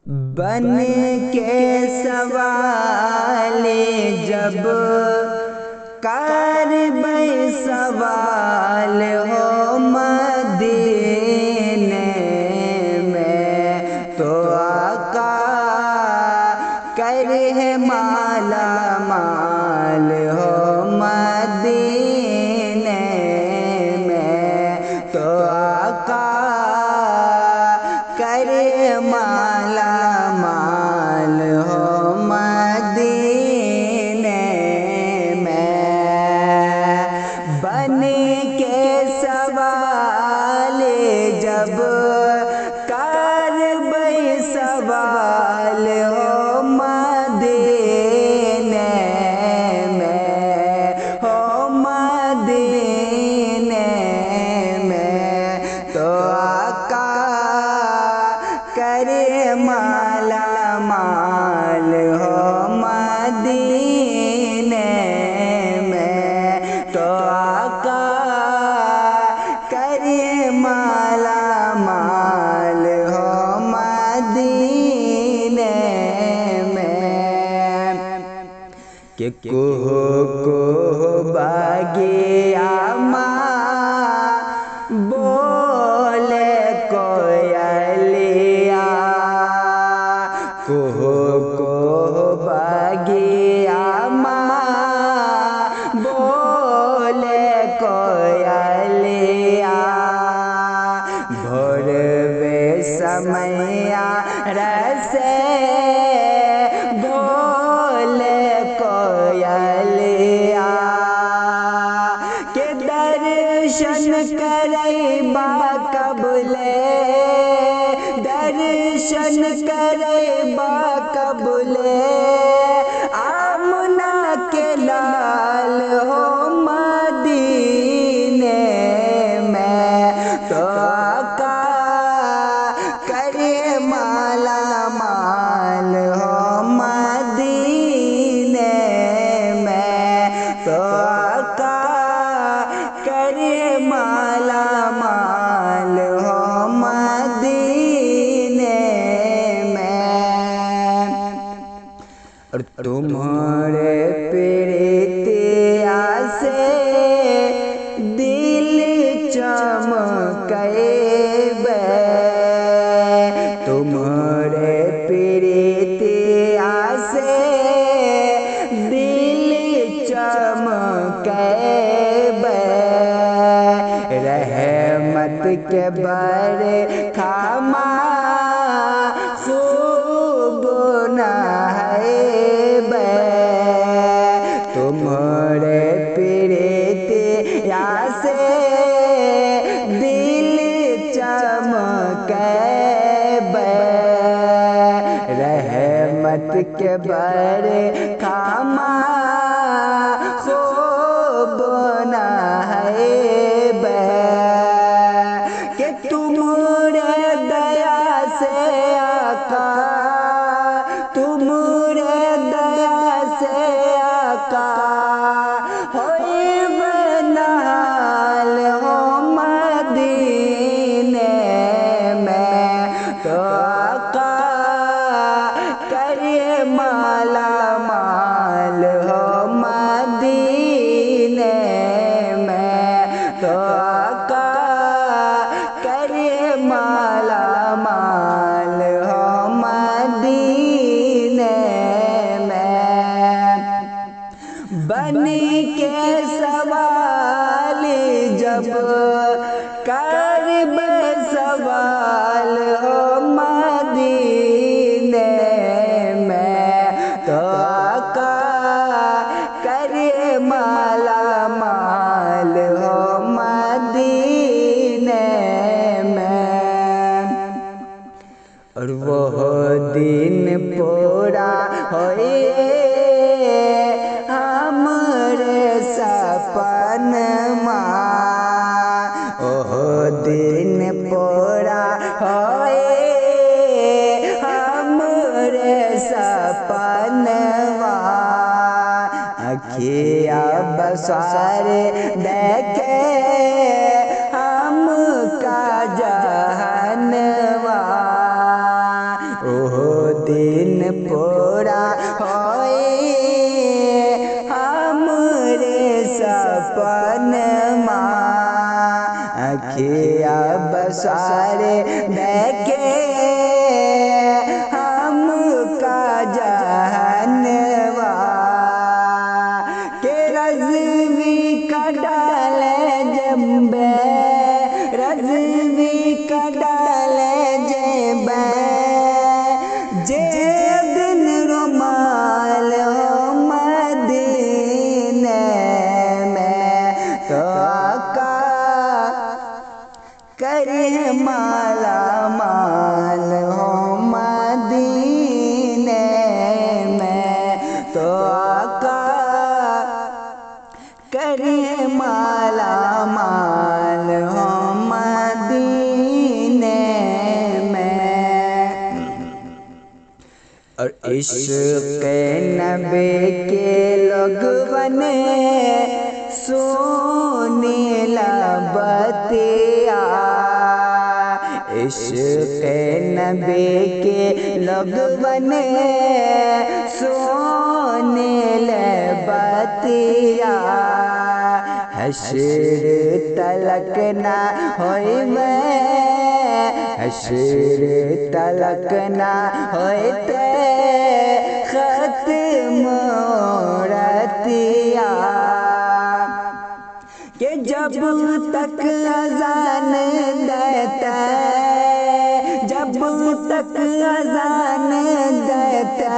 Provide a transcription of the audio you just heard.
बन के सवाले जब करबै सवाल हो मदीने में, तो आका करे माला माल हो मदीने में, तो आका करे माला माल हो मदीने में। बन के सवाल जब करबै सवाल हो मदीने में, हो मदीने में, तो आका करे माला माल हो मदीने में, तो आका करे माला माल हो मदीने में। कि कुहू कुहू बगिया बोले कोयलिया, कुहू कुहू बगिया बोले कोयलिया, भोरवे समैया रसे बोले कोयलिया, के दर्शन करैबा कबले, दर्शन करैबा कबले, आमना के लाल हो मदीने में, तो आका करे माला माल हो मदीने में, तो आका करे माला माल हो मदीने में। और तुम्हारे प्रीतिया से दिल चमकैबे, तुम्हारे प्रीतिया से दिल चमकैबे, रहमत के बरखा खूब नहैबे, तुम्हारे प्रीतिया से दिल चमकैबे, रहमत के बरखा खूब नहैबे, कि तुमरे दया से आका, तुमरे दया से आका होइबे नहाल हो मदीने में, तो आका करे माला माल हो मदीने में, तो आका करे माला माल हो मदीने में। बन के सवाल जब करबै सवाल हो मदीने में, तो आका करे माला माल हो मदीने में। और वो दिन पूरा होए हमरे सपनमा, ओह दिन पूरा होए हमरे सपनवा, अखिया बसार देखे हमका जहनवा, ओह दिन पूरा होए हमरे सपन अखिया बसारे देखे हमका जहनवा के रज़वी का डाले जम्बे रज़वी का डाले जम्बे जे दिन रुमाल हो मदीने में तो आका करे माला माल हो मदीने में तो आका करे माला माल हो मदीने में। और इश्क़ नबी के लोग बने सोने लबतिया इश्क़ नबी के लोग बने सोने लबतिया हश्र तलक ना होइबे हश्र तलक ना होइते ख़त्म रतिया कि जब तक अज़ान देता जब तक अज़ान देता